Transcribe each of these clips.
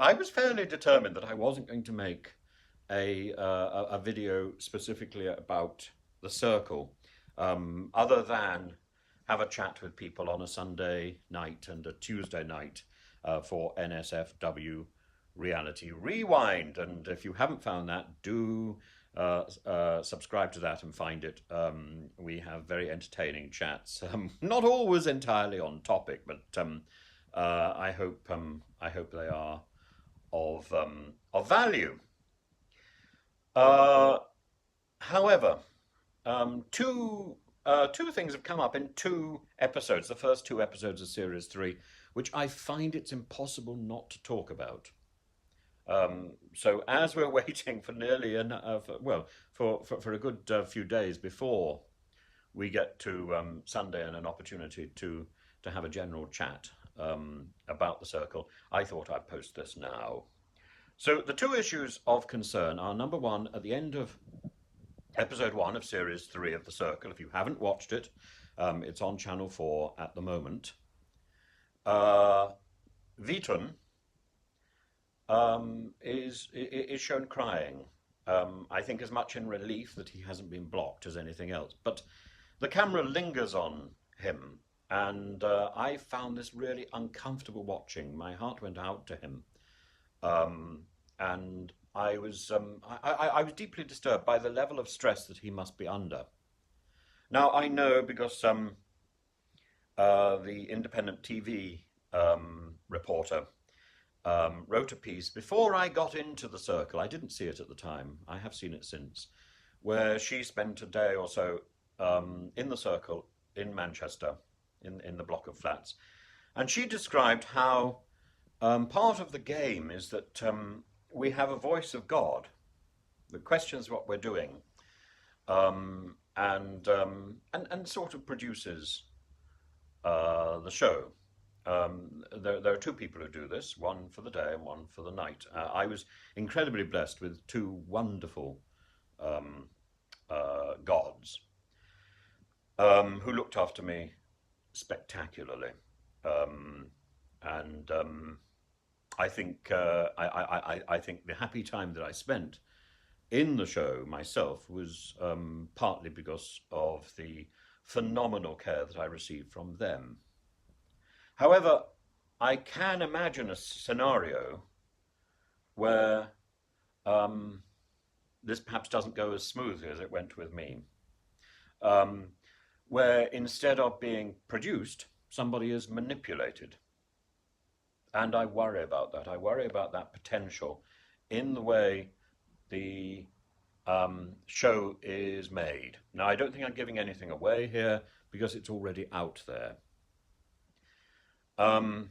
I was fairly determined that I wasn't going to make a video specifically about the circle, other than have a chat with people on a Sunday night and a Tuesday night for NSFW Reality Rewind. And if you haven't found that, do subscribe to that and find it. We have very entertaining chats, not always entirely on topic, but I hope they are of value. Uh, However, two things have come up in two episodes, the first two episodes of series three, which I find it's impossible not to talk about. So as we're waiting for nearly for a good few days before we get to Sunday and an opportunity to have a general chat about the circle, I thought I'd post this now. So the two issues of concern are: number one, at the end of episode one of series three of The Circle. If you haven't watched it, it's on Channel 4 at the moment. Vitun is shown crying. I think as much in relief that he hasn't been blocked as anything else. But the camera lingers on him, and I found this really uncomfortable watching. My heart went out to him, and I was deeply disturbed by the level of stress that he must be under. Now I know because the independent TV reporter wrote a piece before I got into the circle. I didn't see it at the time. I have seen it since, where she spent a day or so in the circle in Manchester, in the block of flats, and she described how part of the game is that we have a voice of God that questions what we're doing, and sort of produces the show. There are two people who do this, one for the day and one for the night. I was incredibly blessed with two wonderful um, gods who looked after me spectacularly. And I think I think the happy time that I spent in the show myself was partly because of the phenomenal care that I received from them. However, I can imagine a scenario where um, this perhaps doesn't go as smoothly as it went with me, um, where instead of being produced, somebody is manipulated. And I worry about that. I worry about that potential in the way the show is made. Now, I don't think I'm giving anything away here because it's already out there. Um,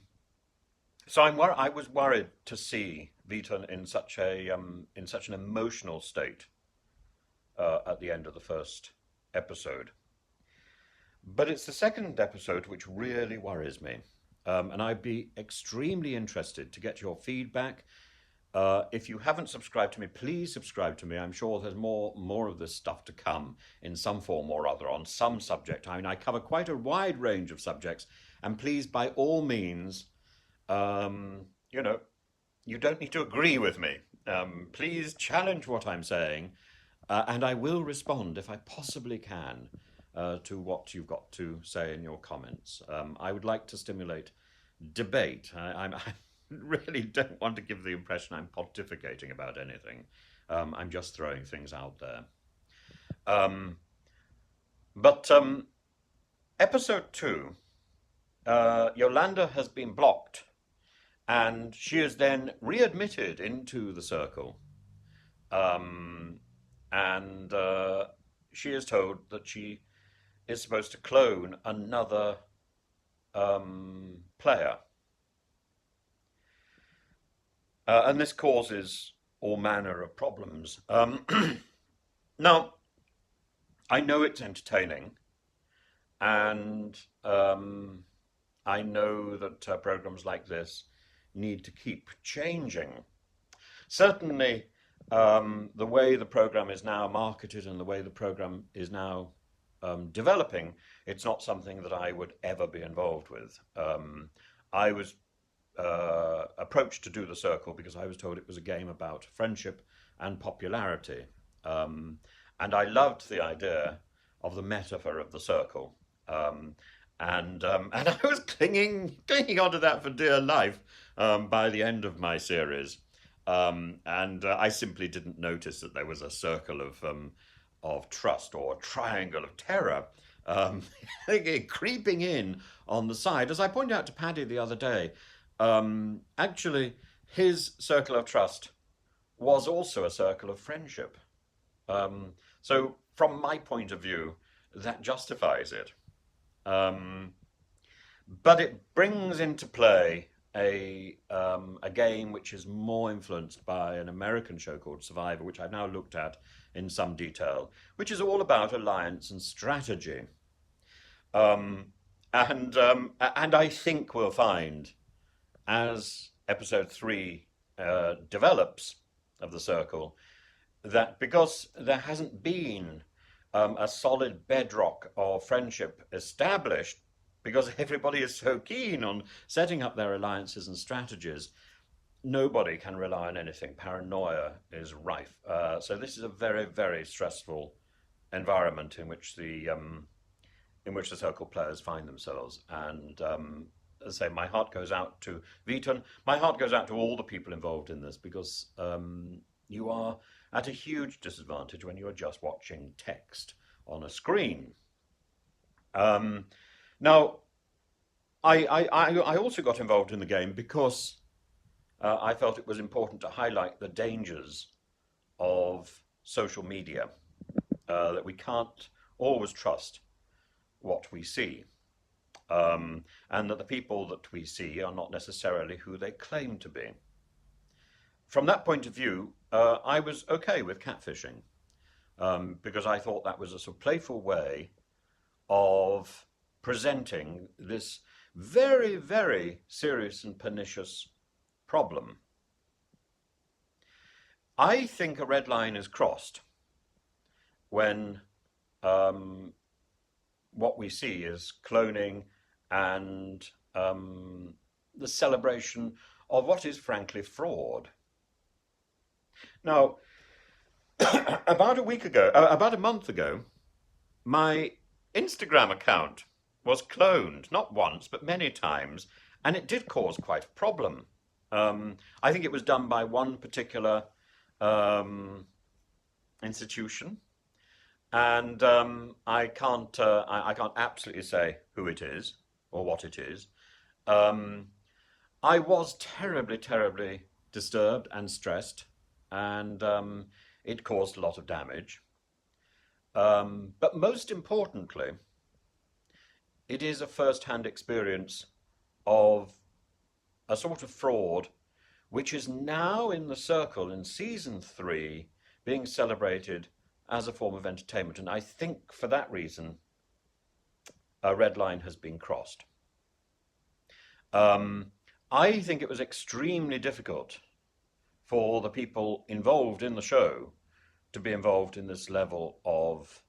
so I was worried to see Vita in such an emotional state at the end of the first episode. But it's the second episode which really worries me. And I'd be extremely interested to get your feedback. If you haven't subscribed to me, please subscribe to me. I'm sure there's more of this stuff to come in some form or other on some subject. I mean, I cover quite a wide range of subjects, and please, by all means, um, you know, you don't need to agree with me. Please challenge what I'm saying, and I will respond if I possibly can to what you've got to say in your comments. I would like to stimulate debate. I really don't want to give the impression I'm pontificating about anything. I'm just throwing things out there. Um, but episode two, Yolanda has been blocked, and she is then readmitted into the circle. Um, and she is told that she is supposed to clone another player. And this causes all manner of problems. Now, I know it's entertaining, and I know that programs like this need to keep changing. Certainly, the way the program is now marketed and the way the program is now developing, it's not something that I would ever be involved with. I was approach to do the circle because I was told it was a game about friendship and popularity. Um, and I loved the idea of the metaphor of the circle. Um, and I was clinging onto that for dear life by the end of my series. And I simply didn't notice that there was a circle of trust or a triangle of terror um, creeping in on the side. As I pointed out to Paddy the other day, actually, his circle of trust was also a circle of friendship. So, from my point of view, that justifies it. Um, but it brings into play a game which is more influenced by an American show called Survivor, which I've now looked at in some detail, which is all about alliance and strategy. Um, and I think we'll find as episode three develops of the circle that because there hasn't been a solid bedrock of friendship established, because everybody is so keen on setting up their alliances and strategies, nobody can rely on anything. Paranoia is rife. So this is a very, very stressful environment in which the circle players find themselves. And as I say, my heart goes out to Viton. My heart goes out to all the people involved in this because you are at a huge disadvantage when you're just watching text on a screen. Um, Now, I also got involved in the game because I felt it was important to highlight the dangers of social media, that we can't always trust what we see, and that the people that we see are not necessarily who they claim to be. From that point of view, I was okay with catfishing because I thought that was a sort of playful way of presenting this very, very serious and pernicious problem. I think a red line is crossed when what we see is cloning and the celebration of what is frankly fraud. Now, about a month ago, my Instagram account was cloned, not once, but many times, and it did cause quite a problem. I think it was done by one particular um, institution, and I can't absolutely say who it is or what it is. Um, I was terribly, terribly disturbed and stressed, and it caused a lot of damage. But most importantly, it is a first-hand experience of a sort of fraud which is now in the circle in season three being celebrated as a form of entertainment. And I think for that reason, a red line has been crossed. Um, I think it was extremely difficult for the people involved in the show to be involved in this level of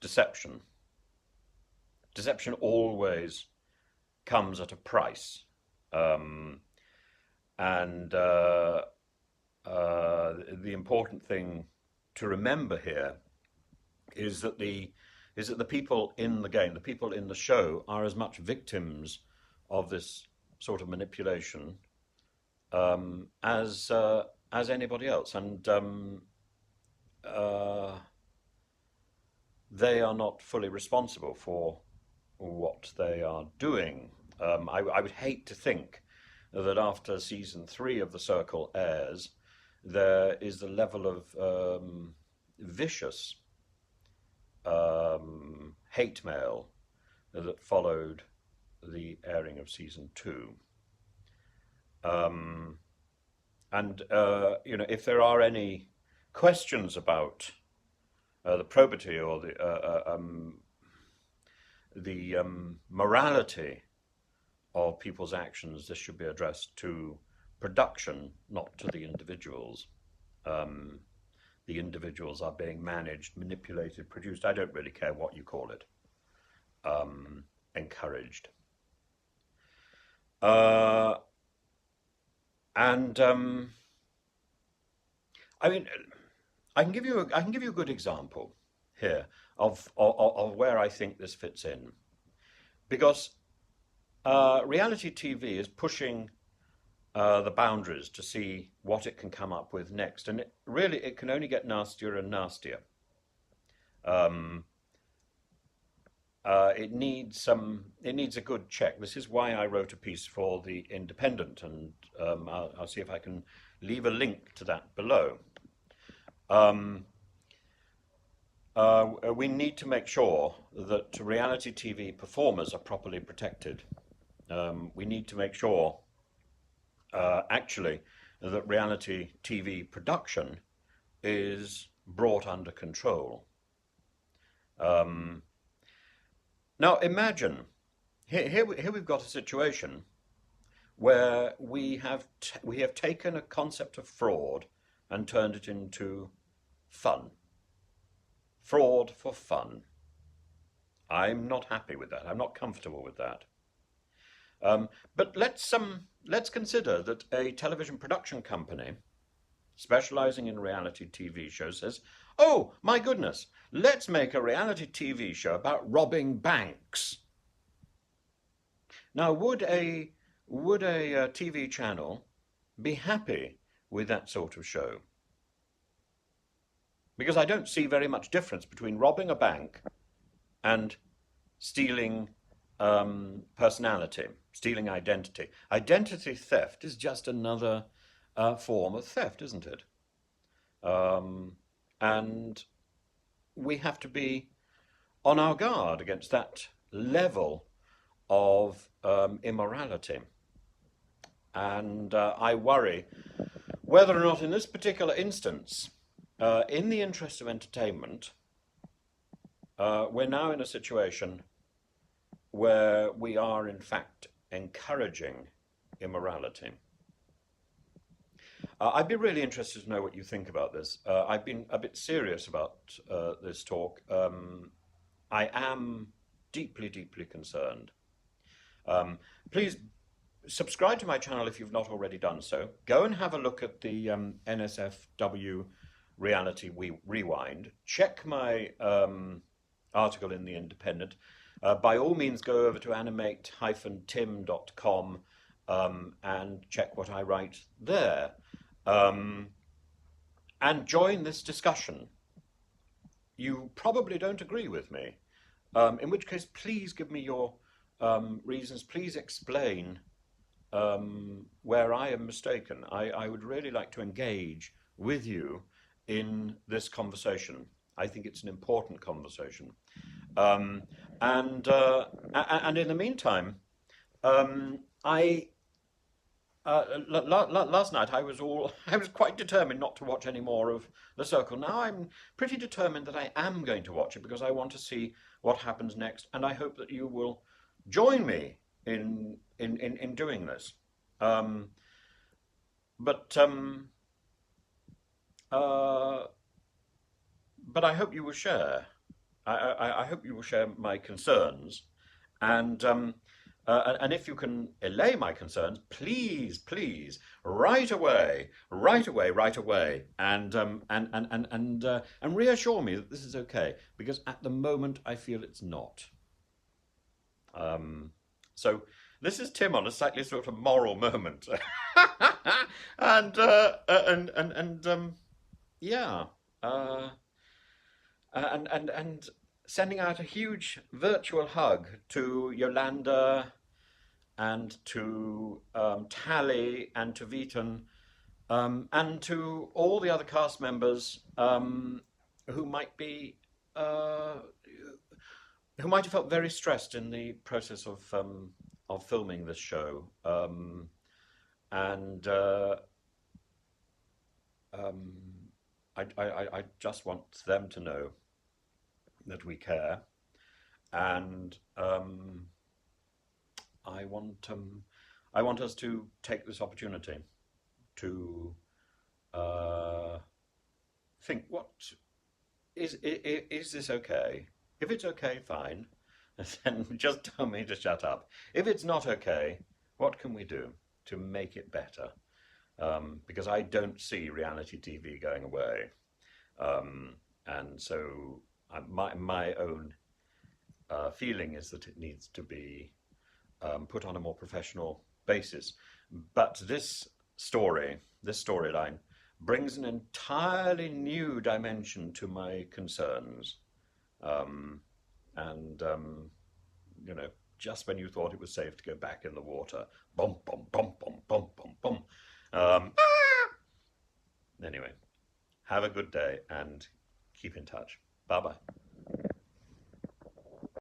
deception. Deception always comes at a price. Um, and The important thing to remember here is that the people in the game, the people in the show, are as much victims of this sort of manipulation as anybody else, and uh, they are not fully responsible for what they are doing. I would hate to think that after season three of The Circle airs, there is the level of vicious hate mail that followed the airing of season two. Um, if there are any questions about the probity or the morality of people's actions, this should be addressed to production, not to the individuals. Um, the individuals are being managed, manipulated, produced. I don't really care what you call it. Encouraged. Uh, and I mean, I can give you a good example here of where I think this fits in, because reality TV is pushing the boundaries to see what it can come up with next, and it can only get nastier and nastier. Um, it needs a good check. This is why I wrote a piece for the Independent, and I'll see if I can leave a link to that below. Um, we need to make sure that reality TV performers are properly protected. We need to make sure, actually, that reality TV production is brought under control. Um, Now imagine here we've got a situation where we have taken a concept of fraud and turned it into fun. Fraud for fun. I'm not happy with that. I'm not comfortable with that. But let's consider that a television production company specializing in reality TV shows says, "Oh my goodness, let's make a reality TV show about robbing banks." Now, would a TV channel be happy with that sort of show? Because I don't see very much difference between robbing a bank and stealing personality, stealing identity. Identity theft is just another form of theft, isn't it? Um, and we have to be on our guard against that level of immorality. And I worry whether or not in this particular instance, in the interest of entertainment, we're now in a situation where we are in fact encouraging immorality. I'd be really interested to know what you think about this. I've been a bit serious about this talk. I am deeply, deeply concerned. Please subscribe to my channel if you've not already done so. Go and have a look at the NSFW Reality Rewind. Check my article in The Independent. By all means, go over to animate-tim.com and check what I write there. And join this discussion. You probably don't agree with me, in which case please give me your reasons. Please explain where I am mistaken. I would really like to engage with you in this conversation. I think it's an important conversation. And in the meantime, I last night I was quite determined not to watch any more of The Circle. Now I'm pretty determined that I am going to watch it because I want to see what happens next, and I hope that you will join me in doing this. But I hope you will share. I hope you will share my concerns, and if you can allay my concerns, please, please, right away, and reassure me that this is okay, because at the moment I feel it's not. So this is Tim on a slightly sort of moral moment, and yeah, and sending out a huge virtual hug to Yolanda and to Tally and to Veton, and to all the other cast members who might be who might have felt very stressed in the process of filming this show, and I just want them to know that we care, and I want us to take this opportunity to think, what is this okay? If it's okay, fine. Then just tell me to shut up. If it's not okay, What can we do to make it better? Because I don't see reality TV going away. And so my own feeling is that it needs to be put on a more professional basis. But this storyline, brings an entirely new dimension to my concerns. Um, and, you know, just when you thought it was safe to go back in the water, bum, bum, bum, bum, bum, bum, bum. Um, anyway, have a good day and keep in touch. Bye bye.